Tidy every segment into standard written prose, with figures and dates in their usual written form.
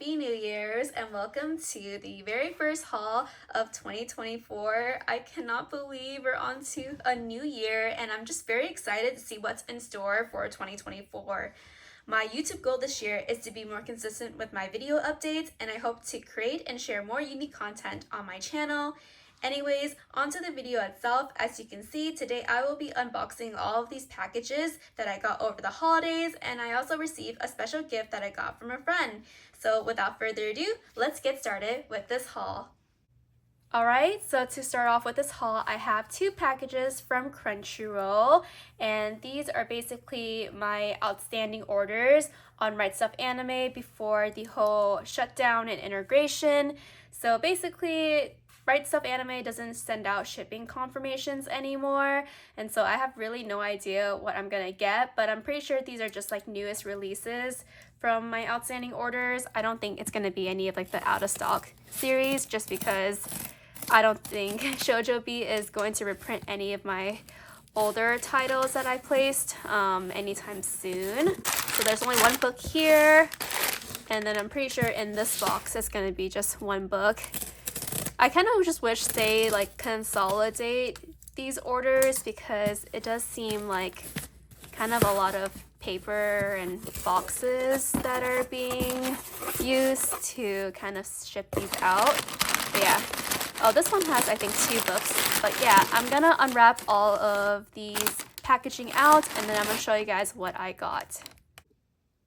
Happy New Year's and welcome to the very first haul of 2024. I cannot believe we're on to a new year and I'm just very excited to see what's in store for 2024. My YouTube goal this year is to be more consistent with my video updates and I hope to create and share more unique content on my channel. Anyways, onto the video itself. As you can see, today I will be unboxing all of these packages that I got over the holidays, and I also received a special gift that I got from a friend. So without further ado, let's get started with this haul. Alright, so to start off with this haul, I have two packages from Crunchyroll, and these are basically my outstanding orders on Right Stuf Anime before the whole shutdown and integration. So basically, Right Stuf Anime doesn't send out shipping confirmations anymore, and so I have really no idea what I'm gonna get, but I'm pretty sure these are just like newest releases from my outstanding orders. I don't think it's gonna be any of like the out of stock series, just because I don't think Shoujo B is going to reprint any of my older titles that I placed anytime soon. So there's only one book here, and then I'm pretty sure in this box it's gonna be just one book. I kind of just wish they like consolidate these orders because it does seem like kind of a lot of paper and boxes that are being used to kind of ship these out. But yeah. Oh, this one has I think 2 books. But yeah, I'm gonna unwrap all of these packaging out and then I'm gonna show you guys what I got.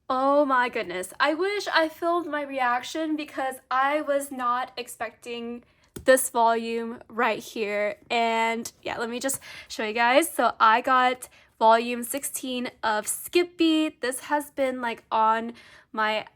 Oh my goodness. I wish I filmed my reaction because I was not expecting this volume right here. And yeah, let me just show you guys. So I got volume 16 of Skip Beat. This has been like on my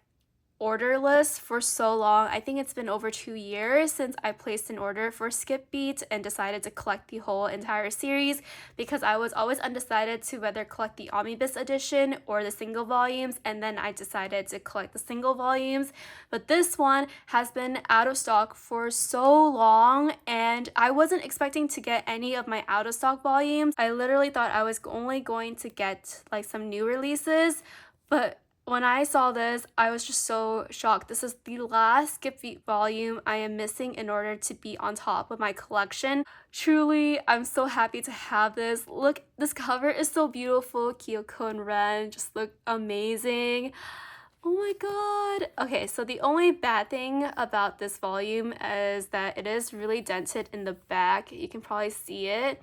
order list for so long. I think it's been over 2 years since I placed an order for Skip Beat and decided to collect the whole entire series because I was always undecided to whether collect the omnibus edition or the single volumes, and then I decided to collect the single volumes. But this one has been out of stock for so long and I wasn't expecting to get any of my out of stock volumes. I literally thought I was only going to get like some new releases, but when I saw this, I was just so shocked. This is the last Skip Beat volume I am missing in order to be on top of my collection. Truly, I'm so happy to have this. Look, this cover is so beautiful. Kyoko and Ren just look amazing. Oh my god. Okay, so the only bad thing about this volume is that it is really dented in the back. You can probably see it.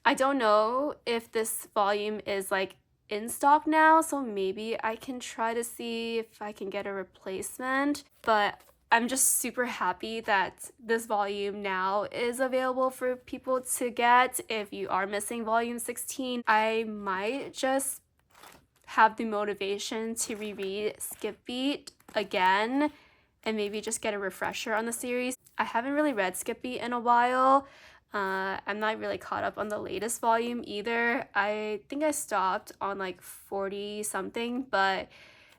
I don't know if this volume is like in stock now, so maybe I can try to see if I can get a replacement, but I'm just super happy that this volume now is available for people to get. If you are missing volume 16, I might just have the motivation to reread Skip Beat again and maybe just get a refresher on the series. I haven't really read Skip Beat in a while. I'm not really caught up on the latest volume either. I think I stopped on like 40 something, but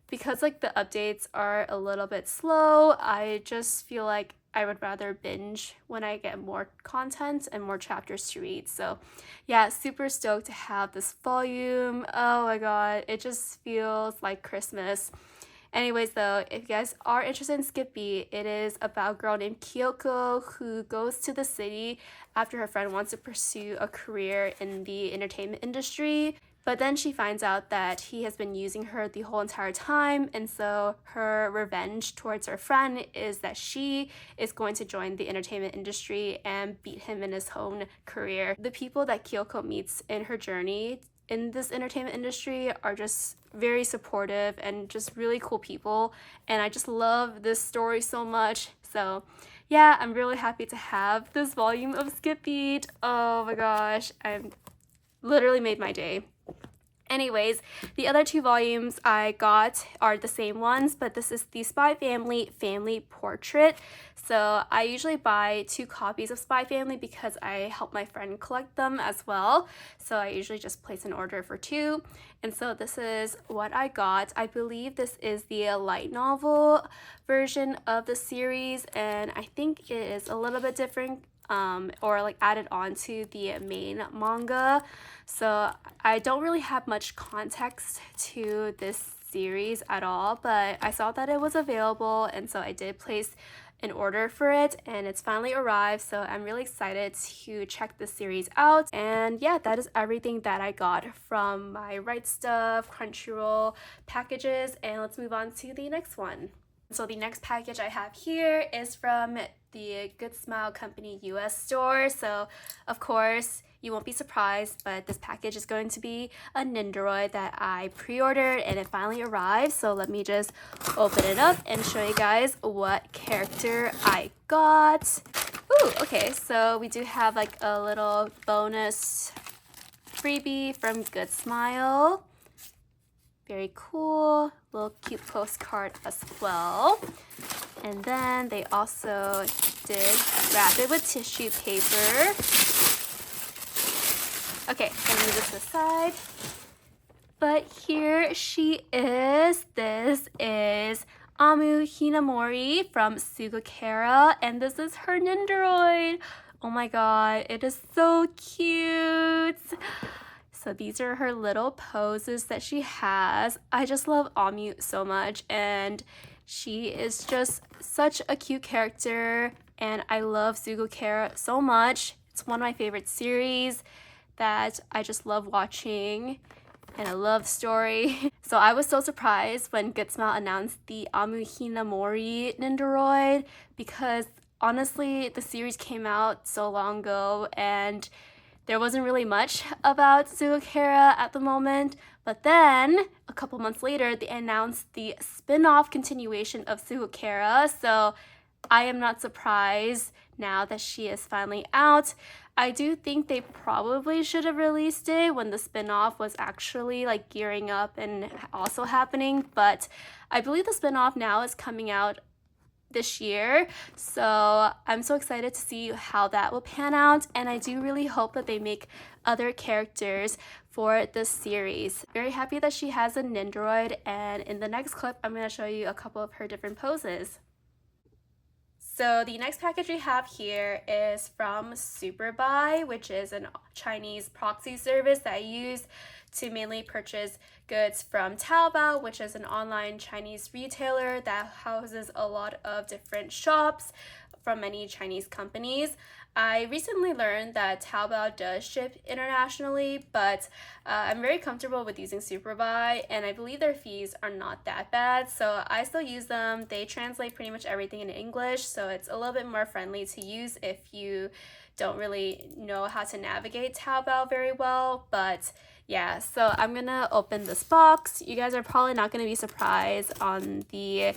because like the updates are a little bit slow, I just feel like I would rather binge when I get more content and more chapters to read. So yeah, super stoked to have this volume. Oh my god, it just feels like Christmas. Anyways though, if you guys are interested in Skip Beat, it is about a girl named Kyoko who goes to the city after her friend wants to pursue a career in the entertainment industry. But then she finds out that he has been using her the whole entire time, and so her revenge towards her friend is that she is going to join the entertainment industry and beat him in his own career. The people that Kyoko meets in her journey in this entertainment industry are just very supportive and just really cool people, and I just love this story so much. So yeah, I'm really happy to have this volume of Skip Beat. Oh my gosh, I'm literally made my day. Anyways, the other 2 volumes I got are the same ones, but this is the Spy Family Family Portrait. So I usually buy 2 copies of Spy Family because I help my friend collect them as well. So I usually just place an order for 2. And so this is what I got. I believe this is the light novel version of the series, and I think it is a little bit different or like added on to the main manga. So I don't really have much context to this series at all, but I saw that it was available, and so I did place an order for it, and it's finally arrived, so I'm really excited to check the series out. And yeah, that is everything that I got from my Right Stuff, Crunchyroll packages, and let's move on to the next one. So the next package I have here is from the Good Smile Company US store. So of course, you won't be surprised, but this package is going to be a Nendoroid that I pre-ordered and it finally arrived. So let me just open it up and show you guys what character I got. Ooh, okay, so we do have like a little bonus freebie from Good Smile. Very cool, little cute postcard as well. And then they also did wrap it with tissue paper. Okay, I'm gonna move this aside. But here she is. This is Amu Hinamori from Sugakera, and this is her Nendoroid. Oh my god, it is so cute. So these are her little poses that she has. I just love Amu so much, and she is just such a cute character, and I love Sugakera so much. It's one of my favorite series that I just love watching, and I love the story. So I was so surprised when Good Smile announced the Amu Hinamori Nendoroid, because honestly, the series came out so long ago, and there wasn't really much about Sugakera at the moment, but then a couple months later, they announced the spin-off continuation of Sugakera, so I am not surprised now that she is finally out. I do think they probably should have released it when the spin-off was actually like gearing up and also happening, but I believe the spin-off now is coming out this year, so I'm so excited to see how that will pan out, and I do really hope that they make other characters for this series. Very happy that she has a Nendoroid, and in the next clip I'm going to show you a couple of her different poses. So the next package we have here is from Superbuy, which is a Chinese proxy service that I use to mainly purchase goods from Taobao, which is an online Chinese retailer that houses a lot of different shops from many Chinese companies. I recently learned that Taobao does ship internationally, but I'm very comfortable with using Superbuy, and I believe their fees are not that bad, so I still use them. They translate pretty much everything in English, so it's a little bit more friendly to use if you don't really know how to navigate Taobao very well. But yeah, so I'm gonna open this box. You guys are probably not gonna be surprised on the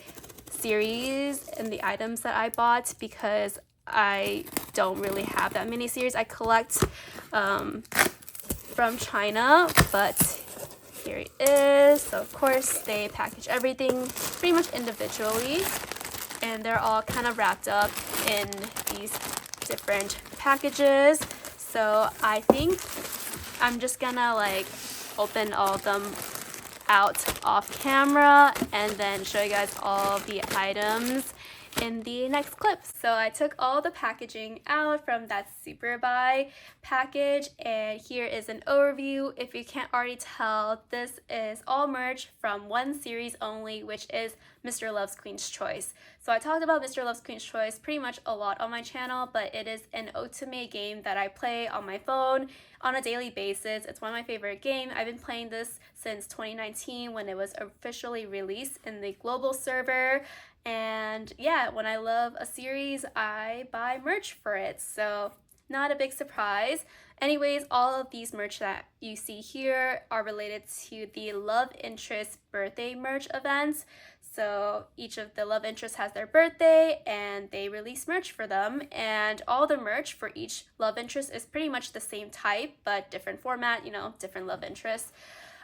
series and the items that I bought, because I don't really have that many series. I collect from China, but here it is. So of course they package everything pretty much individually, and they're all kind of wrapped up in these different packages. So I think I'm just gonna like open all of them out off camera and then show you guys all the items in the next clip. So I took all the packaging out from that Superbuy package, and here is an overview. If you can't already tell, this is all merch from one series only, which is Mr. Love's Queen's Choice. So I talked about Mr. Love's Queen's Choice pretty much a lot on my channel, but it is an otome game that I play on my phone on a daily basis. It's one of my favorite games. I've been playing this since 2019 when it was officially released in the global server. And yeah, when I love a series, I buy merch for it. So not a big surprise. Anyways, all of these merch that you see here are related to the love interest birthday merch events. So each of the love interests has their birthday and they release merch for them, and all the merch for each love interest is pretty much the same type but different format, you know, different love interests.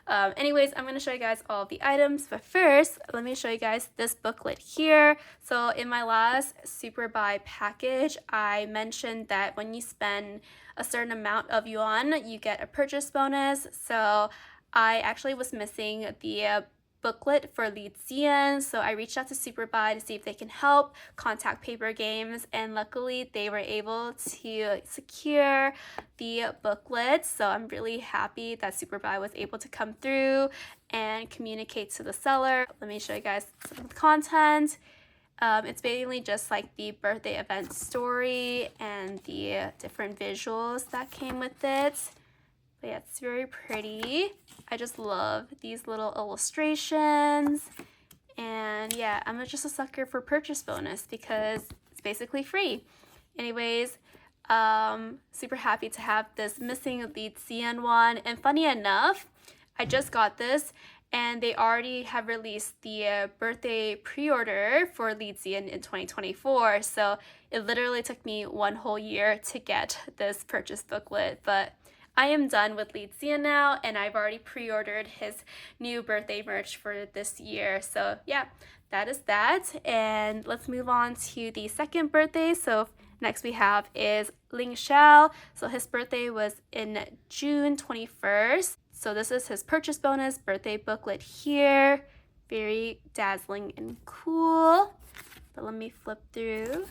Anyways, I'm going to show you guys all of the items, but first let me show you guys this booklet here. So in my last Superbuy package, I mentioned that when you spend a certain amount of yuan, you get a purchase bonus. So I actually was missing the booklet for Lead Zian, so I reached out to Superbuy to see if they can help contact Paper Games, and luckily they were able to secure the booklet, so I'm really happy that Superbuy was able to come through and communicate to the seller. Let me show you guys some of the content. It's basically just like the birthday event story and the different visuals that came with it. But yeah, it's very pretty. I just love these little illustrations. And yeah, I'm just a sucker for purchase bonus because it's basically free. Anyways, super happy to have this missing Lead Zian one. And funny enough, I just got this and they already have released the birthday pre-order for Lead Zian in 2024. So it literally took me 1 whole year to get this purchase booklet. But I am done with Lead Zian now, and I've already pre-ordered his new birthday merch for this year. So yeah, that is that. And let's move on to the second birthday. So next we have is Ling Xiao. So his birthday was in June 21st. So this is his purchase bonus birthday booklet here. Very dazzling and cool. But let me flip through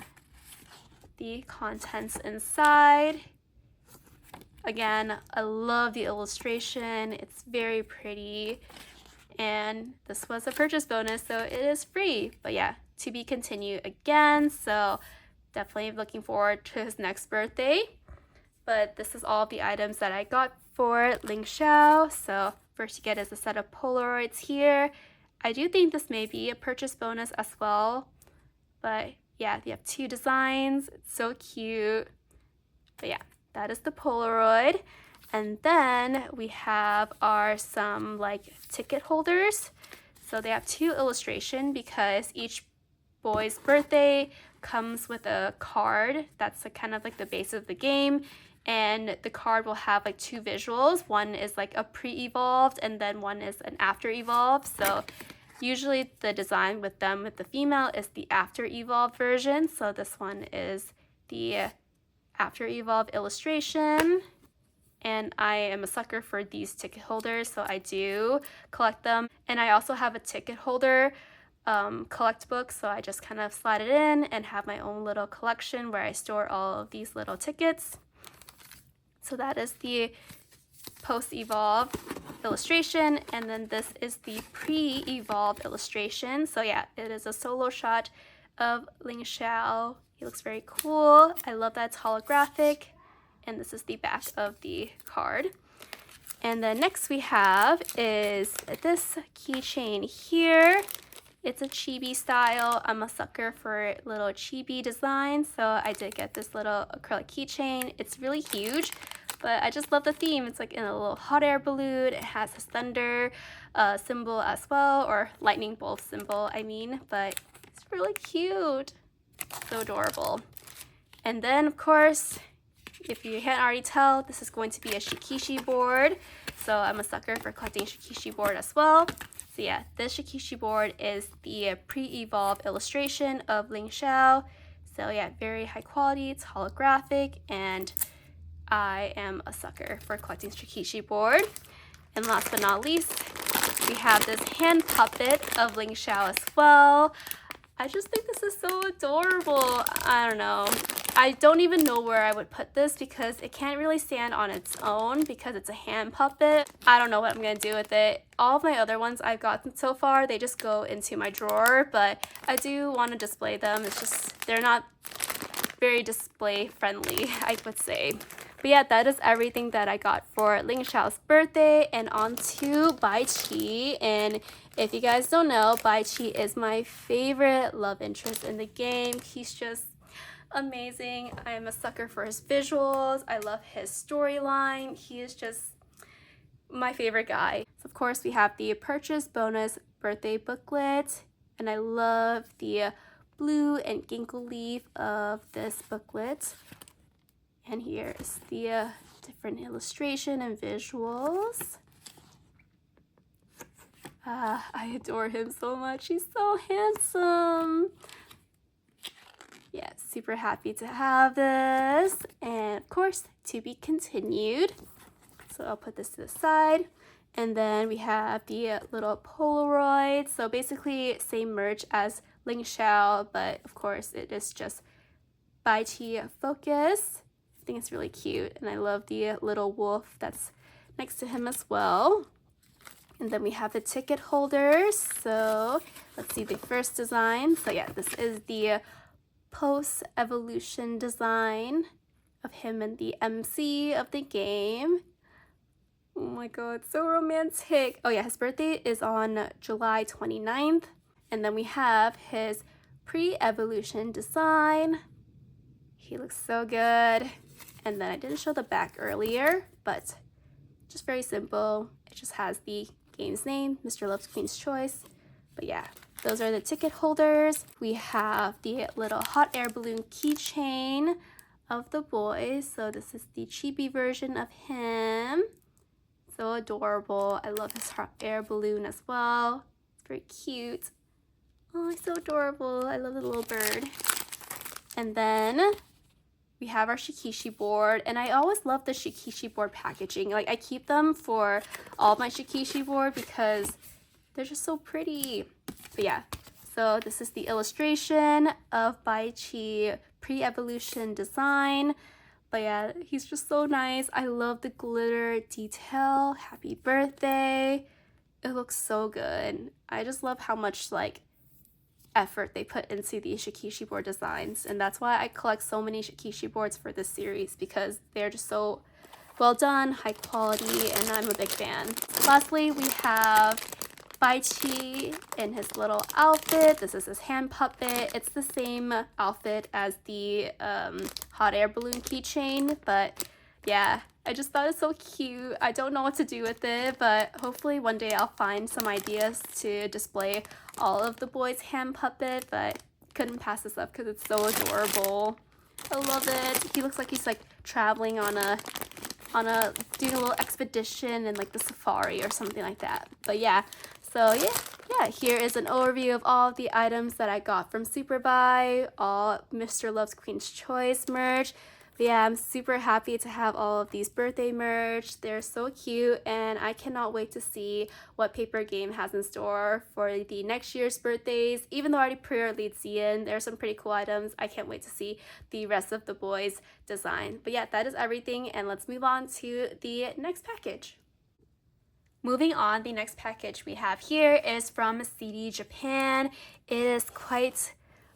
the contents inside. Again, I love the illustration. It's very pretty. And this was a purchase bonus, so it is free. But yeah, to be continued again. So definitely looking forward to his next birthday. But this is all the items that I got for Ling Xiao. So first you get is a set of Polaroids here. I do think this may be a purchase bonus as well. But yeah, you have 2 designs. It's so cute. But yeah, that is the Polaroid. And then we have some like ticket holders. So they have 2 illustration because each boy's birthday comes with a card that's kind of like the base of the game. And the card will have like 2 visuals. One is like a pre-evolved and then one is an after-evolved. So usually the design with the female is the after-evolved version. So this one is the after evolve illustration, and I am a sucker for these ticket holders, so I do collect them. And I also have a ticket holder collect book, so I just kind of slide it in and have my own little collection where I store all of these little tickets. So that is the post-evolve illustration, and then this is the pre-evolve illustration. So yeah, it is a solo shot of Ling Xiao. He looks very cool. I love that it's holographic. And this is the back of the card. And then next we have is this keychain here. It's a chibi style. I'm a sucker for little chibi designs. So I did get this little acrylic keychain. It's really huge, but I just love the theme. It's like in a little hot air balloon. It has a thunder symbol as well, or lightning bolt symbol, I mean. But it's really cute. So adorable. And then of course, if you can't already tell, this is going to be a Shikishi board. So I'm a sucker for collecting Shikishi board as well. So yeah, this Shikishi board is the pre-evolved illustration of Ling Xiao. So yeah, very high quality, it's holographic, and I am a sucker for collecting Shikishi board. And last but not least, we have this hand puppet of Ling Xiao as well. I just think this is so adorable. I don't know. I don't even know where I would put this because it can't really stand on its own because it's a hand puppet. I don't know what I'm gonna do with it. All of my other ones I've gotten so far, they just go into my drawer, but I do want to display them. It's just, they're not very display friendly, I would say. But yeah, that is everything that I got for Ling Xiao's birthday. And on to Bai Qi. And if you guys don't know, Bai Qi is my favorite love interest in the game. He's just amazing. I am a sucker for his visuals. I love his storyline. He is just my favorite guy. So of course, we have the purchase bonus birthday booklet. And I love the blue and ginkgo leaf of this booklet. And here is the different illustration and visuals. I adore him so much. He's so handsome. Yeah, super happy to have this. And of course, to be continued. So I'll put this to the side. And then we have the little Polaroid. So basically same merch as Ling Xiao, but of course it is just Bai Chi focus. I think it's really cute, and I love the little wolf that's next to him as well. And then we have the ticket holders. So let's see the first design. So yeah, this is the post-evolution design of him and the MC of the game. Oh my god, so romantic. Oh yeah, his birthday is on July 29th. And then we have his pre-evolution design. He looks so good. And then I didn't show the back earlier, but just very simple. It just has the game's name, Mr. Love's Queen's Choice. But yeah, those are the ticket holders. We have the little hot air balloon keychain of the boy. So this is the chibi version of him. So adorable. I love his hot air balloon as well. It's very cute. Oh, he's so adorable. I love the little bird. And then we have our Shikishi board, and I always love the Shikishi board packaging. Like, I keep them for all my Shikishi board because they're just so pretty. But yeah, so this is the illustration of Bai Chi pre-evolution design. But yeah, he's just so nice. I love the glitter detail. Happy birthday. It looks so good. I just love how much like effort they put into these Shikishi board designs, and that's why I collect so many Shikishi boards for this series, because they're just so well done, high quality, and I'm a big fan. Lastly, we have Bai Chi in his little outfit. This is his hand puppet. It's the same outfit as the hot air balloon keychain, but yeah, I just thought it's so cute. I don't know what to do with it, but hopefully one day I'll find some ideas to display all of the boys' hand puppet, but couldn't pass this up because it's so adorable. I love it. He looks like he's like traveling on a doing a little expedition in like the safari or something like that. But yeah, so yeah, here is an overview of all of the items that I got from Superbuy, all Mr. Love's Queen's Choice merch. But yeah, I'm super happy to have all of these birthday merch. They're so cute, and I cannot wait to see what Paper Game has in store for the next year's birthdays. Even though I already pre-ordered Zian, there are some pretty cool items. I can't wait to see the rest of the boys' design. But yeah, that is everything, and let's move on to the next package. Moving on, the next package we have here is from CD Japan. It is quite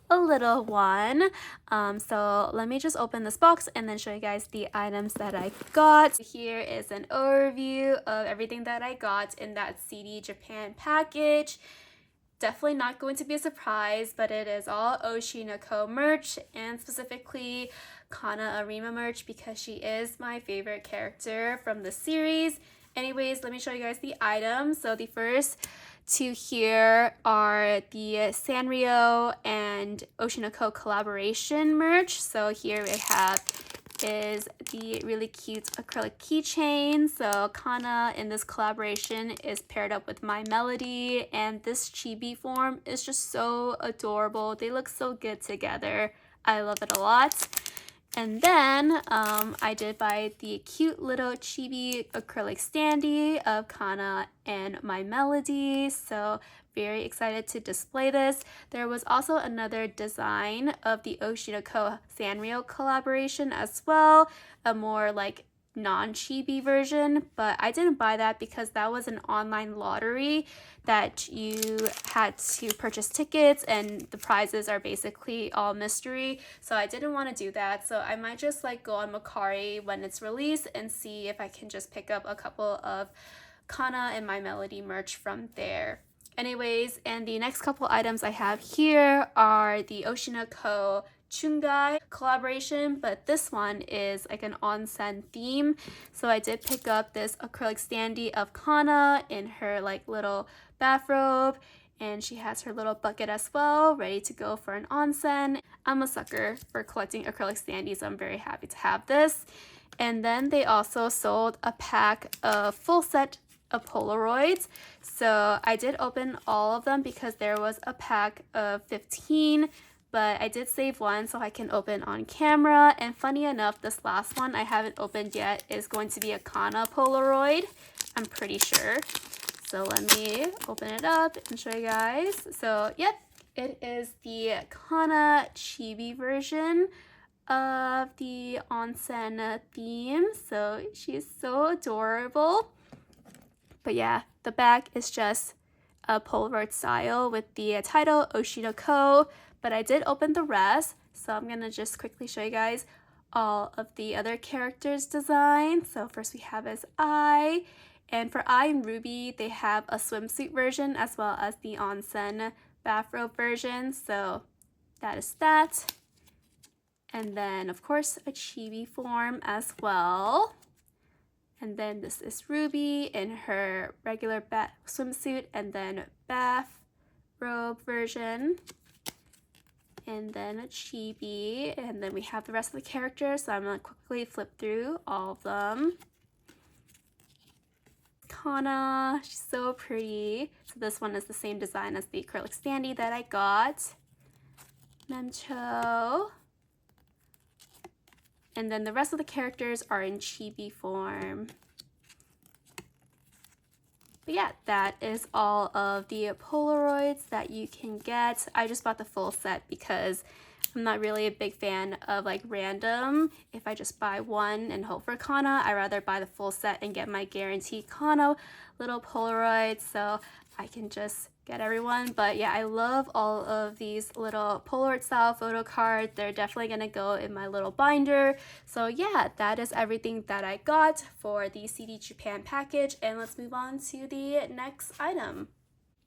a little one. So let me just open this box and then show you guys the items that I got. Here is an overview of everything that I got in that CD Japan package. Definitely not going to be a surprise, but it is all Oshinoko merch, and specifically Kana Arima merch, because she is my favorite character from the series. Anyways, let me show you guys the items. So the first two here are the Sanrio and Oshinoko collaboration merch. So here we have is the really cute acrylic keychain. So Kana in this collaboration is paired up with My Melody, and this chibi form is just so adorable. They look so good together. I love it a lot. And then I did buy the cute little chibi acrylic standee of Kana and My Melody. So very excited to display this. There was also another design of the Oshinoko Sanrio collaboration as well, a more like non-chibi version, but I didn't buy that because that was an online lottery that you had to purchase tickets, and the prizes are basically all mystery, so I didn't want to do that. So I might just like go on Mercari when it's released and see if I can just pick up a couple of Kana and My Melody merch from there. Anyways, and the next couple items I have here are the Oshinoko Chungai collaboration, but this one is like an onsen theme. So I did pick up this acrylic standee of Kana in her like little bathrobe, and she has her little bucket as well, ready to go for an onsen. I'm a sucker for collecting acrylic standees, so I'm very happy to have this. And then they also sold a pack of full set of Polaroids. So I did open all of them because there was a pack of 15, but I did save one so I can open on camera. And funny enough, this last one I haven't opened yet is going to be a Kana Polaroid. I'm pretty sure. So let me open it up and show you guys. So yep, it is the Kana chibi version of the onsen theme. So she's so adorable. But yeah, the back is just a Polaroid style with the title Oshino Ko, but I did open the rest, so I'm gonna just quickly show you guys all of the other characters' design. So first we have as Ai, and for Ai and Ruby, they have a swimsuit version as well as the onsen bathrobe version, so that is that. And then of course a chibi form as well. And then this is Ruby in her regular swimsuit and then bath robe version. And then a chibi. And then we have the rest of the characters. So I'm going to quickly flip through all of them. Kana, she's so pretty. So this one is the same design as the acrylic standee that I got. Memcho. And then the rest of the characters are in chibi form. But yeah, that is all of the Polaroids that you can get. I just bought the full set because I'm not really a big fan of like random. If I just buy one and hope for Kana, I'd rather buy the full set and get my guaranteed Kana little Polaroids so I can just get everyone. But yeah, I love all of these little Polaroid style photo cards. They're definitely gonna go in my little binder. So yeah, that is everything that I got for the CD Japan package, and let's move on to the next item.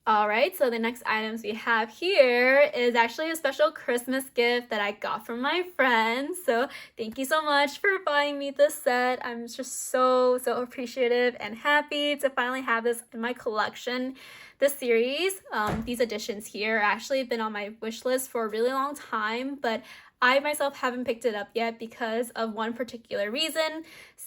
Alright, so the next items we have here is actually a special Christmas gift that I got from my friends. So thank you so much for buying me this set. I'm just so appreciative and happy to finally have this in my collection. This series, these editions here, actually been on my wish list for a really long time, but I myself haven't picked it up yet because of one particular reason.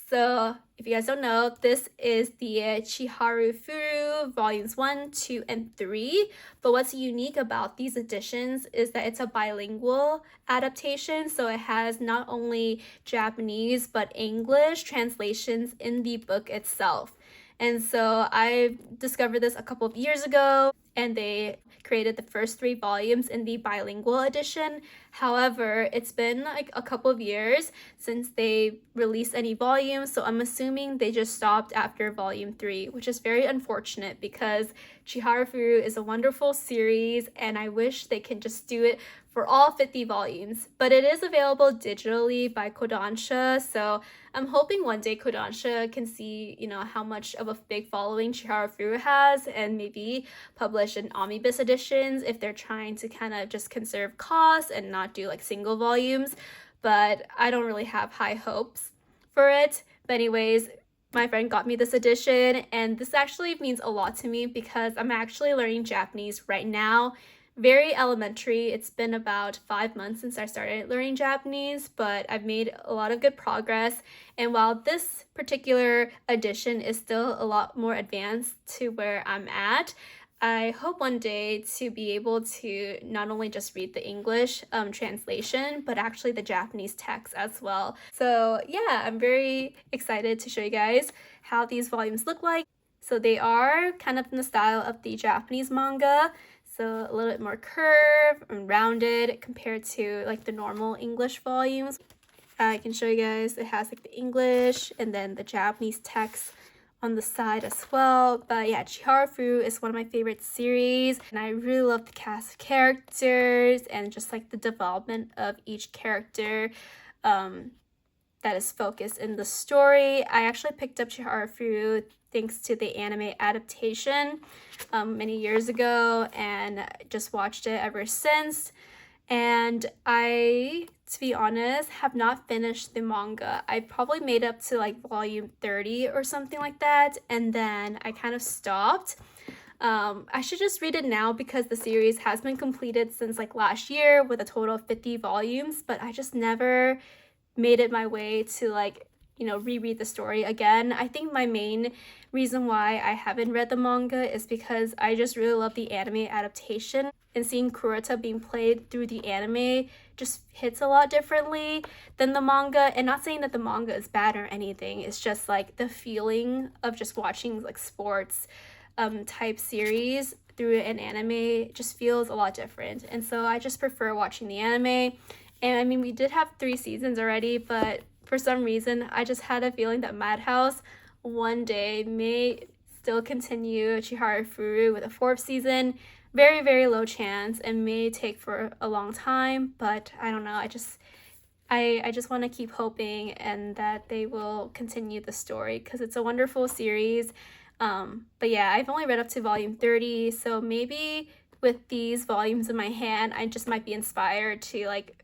So if you guys don't know, this is the Chihayafuru volumes 1, 2, and 3. But what's unique about these editions is that it's a bilingual adaptation. So it has not only Japanese but English translations in the book itself. And so I discovered this a couple of years ago, and they created the first 3 volumes in the bilingual edition. However, it's been like a couple of years since they released any volumes, so I'm assuming they just stopped after volume 3, which is very unfortunate because Chihayafuru is a wonderful series and I wish they can just do it for all 50 volumes. But it is available digitally by Kodansha, so I'm hoping one day Kodansha can see, how much of a big following Chihayafuru has and maybe publish an omnibus editions if they're trying to kind of just conserve costs and not do like single volumes. But I don't really have high hopes for it. But anyways, my friend got me this edition, and this actually means a lot to me because I'm actually learning Japanese right now. Very elementary. It's been about 5 months since I started learning Japanese, but I've made a lot of good progress. And while this particular edition is still a lot more advanced to where I'm at, I hope one day to be able to not only just read the English translation, but actually the Japanese text as well. So yeah, I'm very excited to show you guys how these volumes look like. So they are kind of in the style of the Japanese manga. So a little bit more curved and rounded compared to like the normal English volumes. I can show you guys, it has like the English and then the Japanese text on the side as well. But yeah, Chihayafuru is one of my favorite series, and I really love the cast of characters and just like the development of each character that is focused in the story. I actually picked up Chihayafuru thanks to the anime adaptation many years ago and just watched it ever since. And I, to be honest, have not finished the manga. I probably made up to like volume 30 or something like that, and then I kind of stopped. I should just read it now because the series has been completed since like last year with a total of 50 volumes, but I just never made it my way to like, reread the story again. I think my main reason why I haven't read the manga is because I just really love the anime adaptation, and seeing Kurota being played through the anime just hits a lot differently than the manga. And not saying that the manga is bad or anything, it's just like the feeling of just watching like sports type series through an anime just feels a lot different. And so I just prefer watching the anime. And I mean, we did have 3 seasons already, but for some reason, I just had a feeling that Madhouse one day may still continue Chihayafuru with a 4th season. Very, very low chance, and may take for a long time, but I don't know. I just want to keep hoping and that they will continue the story because it's a wonderful series. But yeah, I've only read up to volume 30, so maybe with these volumes in my hand, I just might be inspired to like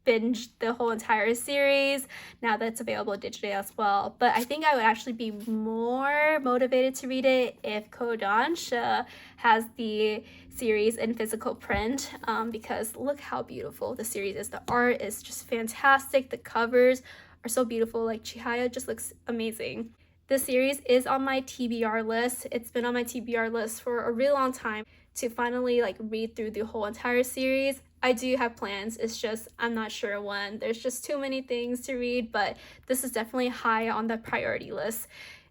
binge the whole entire series now that it's available digitally as well. But I think I would actually be more motivated to read it if Kodansha has the series in physical print, because look how beautiful the series is. The art is just fantastic. The covers are so beautiful. Like Chihaya just looks amazing. The series is on my TBR list. It's been on my TBR list for a really long time to finally like read through the whole entire series. I do have plans, it's just I'm not sure when. There's just too many things to read, but this is definitely high on the priority list.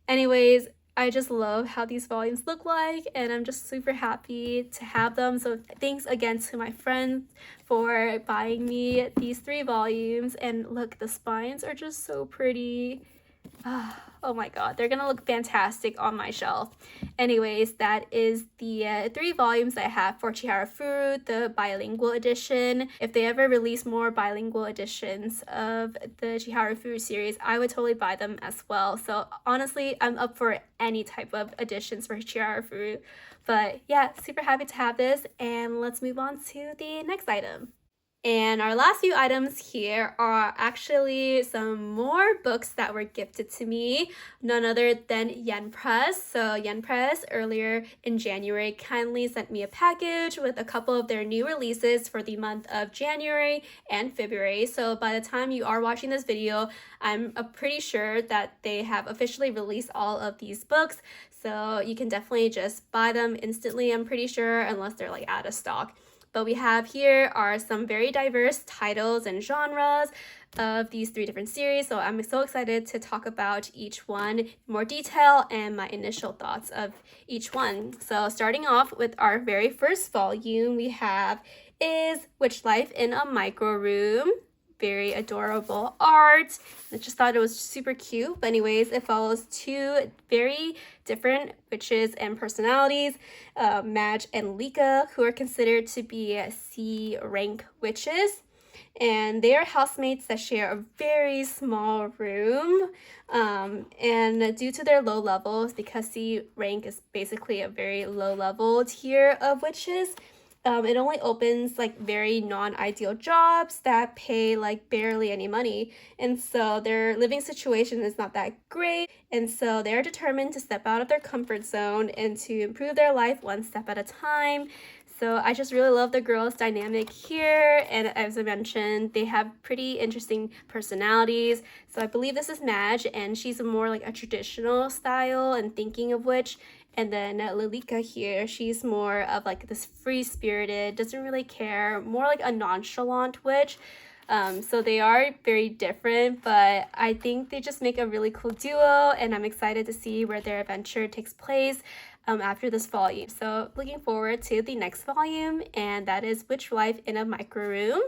Anyways, I just love how these volumes look like, and I'm just super happy to have them. So thanks again to my friends for buying me these 3 volumes. And look, the spines are just so pretty. Oh my god, they're gonna look fantastic on my shelf. Anyways, that is the 3 volumes I have for Chihayafuru, the bilingual edition. If they ever release more bilingual editions of the Chihayafuru series, I would totally buy them as well. So honestly, I'm up for any type of editions for Chihayafuru. But yeah, super happy to have this, and let's move on to the next item. And our last few items here are actually some more books that were gifted to me, none other than Yen Press. So Yen Press earlier in January kindly sent me a package with a couple of their new releases for the month of January and February. So by the time you are watching this video, I'm pretty sure that they have officially released all of these books. So you can definitely just buy them instantly, I'm pretty sure, unless they're like out of stock. But we have here are some very diverse titles and genres of these 3 different series. So I'm so excited to talk about each one in more detail and my initial thoughts of each one. So starting off with our very first volume, we have Is Witch Life in a Micro Room. Very adorable art. I just thought it was super cute. But anyways, it follows 2 very different witches and personalities, Madge and Lika, who are considered to be C rank witches. And they are housemates that share a very small room. And due to their low levels, because C rank is basically a very low level tier of witches, it only opens like very non-ideal jobs that pay like barely any money, and so their living situation is not that great, and so they're determined to step out of their comfort zone and to improve their life one step at a time. So I just really love the girls' dynamic here, and as I mentioned, they have pretty interesting personalities. So I believe this is Madge, and she's more like a traditional style and thinking of witch. And then Lilika here, she's more of like this free-spirited, doesn't really care, more like a nonchalant witch. So they are very different, but I think they just make a really cool duo, and I'm excited to see where their adventure takes place after this volume. So looking forward to the next volume, and that is Witch Life in a Micro Room.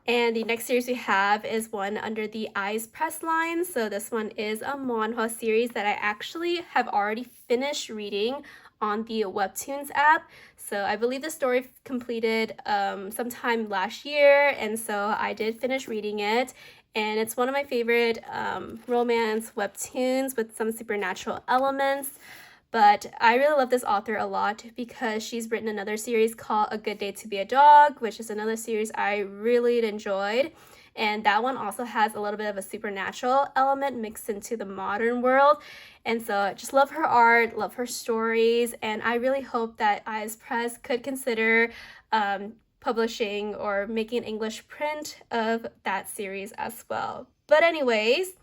And the next series we have is one under the Eyes Press line. So this one is a manhwa series that I actually have already finished reading on the Webtoons app. So I believe the story completed sometime last year, and so I did finish reading it. And it's one of my favorite romance webtoons with some supernatural elements. But I really love this author a lot because she's written another series called A Good Day to Be a Dog, which is another series I really enjoyed. And that one also has a little bit of a supernatural element mixed into the modern world. And so I just love her art, love her stories, and I really hope that Eyes Press could consider publishing or making an English print of that series as well. But anyways,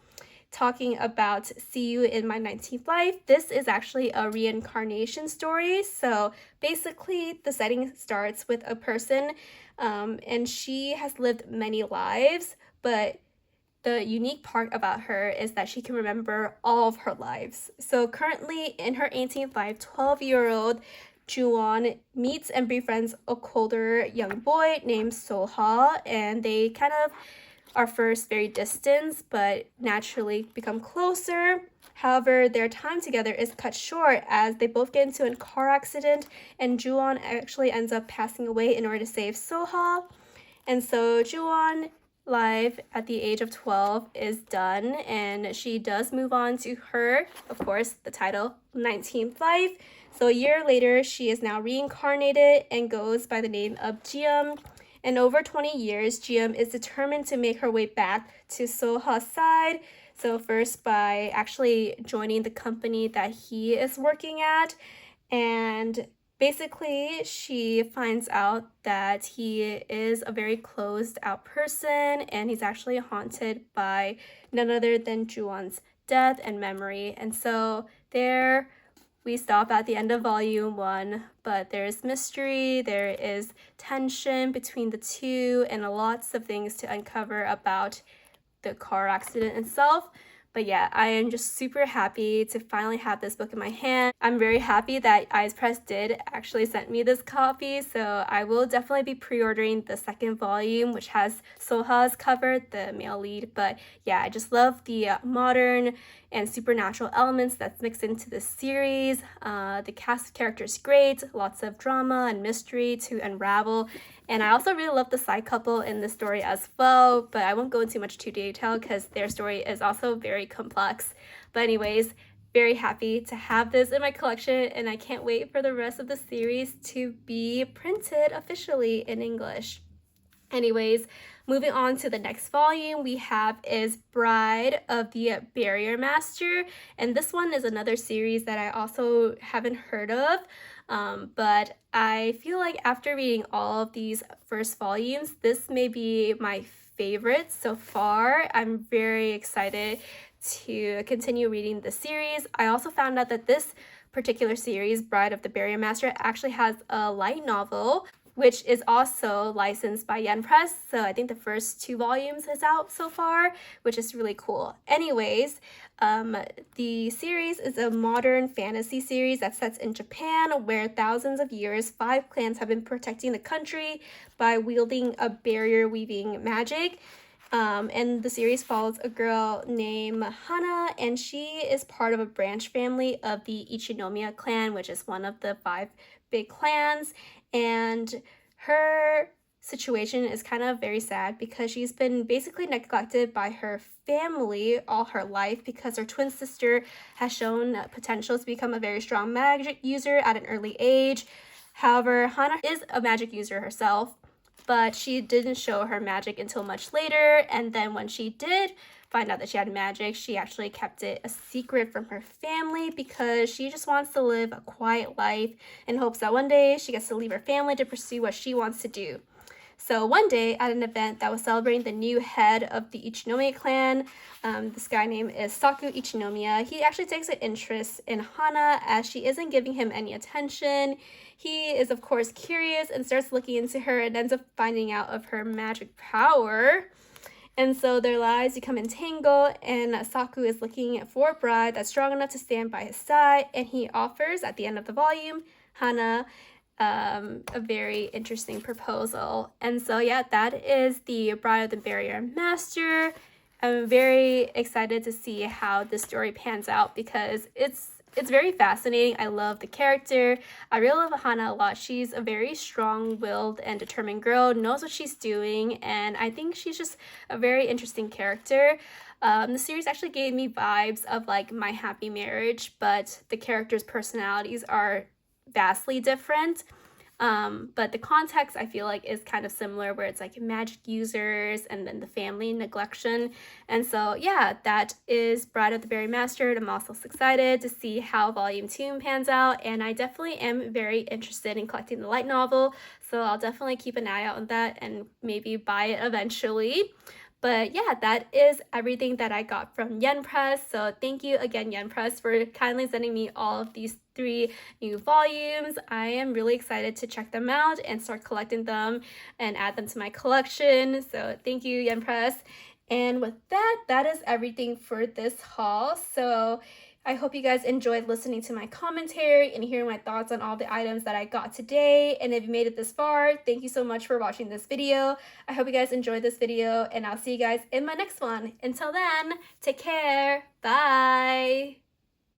talking about See You in My 19th Life. This is actually a reincarnation story. So basically, the setting starts with a person, and she has lived many lives, but the unique part about her is that she can remember all of her lives. So currently in her 18th life, 12-year-old Juwon meets and befriends a colder young boy named Soha, and they kind of are first very distant, but naturally become closer. However, their time together is cut short as they both get into a car accident, and Juwon actually ends up passing away in order to save Soha. And so Juwon life at the age of 12 is done, and she does move on to her, of course, the title 19th life. So a year later, she is now reincarnated and goes by the name of Jium. And over 20 years, Jium is determined to make her way back to Soha's side. So first by actually joining the company that he is working at, and basically, she finds out that he is a very closed out person, and he's actually haunted by none other than Juwon's death and memory. And so there we stop at the end of volume 1, but there's mystery, there is tension between the two, and lots of things to uncover about the car accident itself. But yeah, I am just super happy to finally have this book in my hand. I'm very happy that Eyes Press did actually send me this copy, so I will definitely be pre-ordering the second volume, which has Soha's cover, the male lead. But yeah, I just love the modern and supernatural elements that's mixed into this series. The cast of characters great, lots of drama and mystery to unravel. And I also really love the side couple in this story as well, but I won't go into much too detail because their story is also very complex. But anyways, very happy to have this in my collection, and I can't wait for the rest of the series to be printed officially in English. Anyways, moving on to the next volume we have is Bride of the Barrier Master, and this one is another series that I also haven't heard of. But I feel like after reading all of these first volumes, this may be my favorite so far. I'm very excited to continue reading the series. I also found out that this particular series, Bride of the Barrier Master, actually has a light novel, which is also licensed by Yen Press. So I think the first 2 volumes is out so far, which is really cool. Anyways, the series is a modern fantasy series that sets in Japan, where thousands of years, 5 clans have been protecting the country by wielding a barrier weaving magic. And the series follows a girl named Kana, and she is part of a branch family of the Ichinomiya clan, which is one of the 5 big clans. And her situation is kind of very sad because she's been basically neglected by her family all her life because her twin sister has shown potential to become a very strong magic user at an early age. However, Hana is a magic user herself, but she didn't show her magic until much later, and then when she did find out that she had magic, she actually kept it a secret from her family because she just wants to live a quiet life in hopes that one day she gets to leave her family to pursue what she wants to do. So one day at an event that was celebrating the new head of the Ichinomiya clan, this guy named is Saku Ichinomiya, he actually takes an interest in Hana as she isn't giving him any attention. He is of course curious and starts looking into her and ends up finding out of her magic power. And so their lives become entangled, and Saku is looking for a bride that's strong enough to stand by his side, and he offers at the end of the volume Hana a very interesting proposal. And so yeah, that is the Bride of the Barrier Master. I'm very excited to see how this story pans out because it's very fascinating. I love the character. I really love Hana a lot. She's a very strong-willed and determined girl, knows what she's doing, and I think she's just a very interesting character. The series actually gave me vibes of like My Happy Marriage, but the characters' personalities are vastly different. But the context I feel like is kind of similar, where it's like magic users and then the family neglection. And so yeah, that is Bride of the Barrier Master. I'm also excited to see how volume 2 pans out, and I definitely am very interested in collecting the light novel, so I'll definitely keep an eye out on that and maybe buy it eventually. But yeah, that is everything that I got from Yen Press. So thank you again, Yen Press, for kindly sending me all of these 3 new volumes. I am really excited to check them out and start collecting them and add them to my collection. So thank you, Yen Press. And with that, that is everything for this haul. So I hope you guys enjoyed listening to my commentary and hearing my thoughts on all the items that I got today. And if you made it this far, thank you so much for watching this video. I hope you guys enjoyed this video, and I'll see you guys in my next one. Until then, take care. Bye.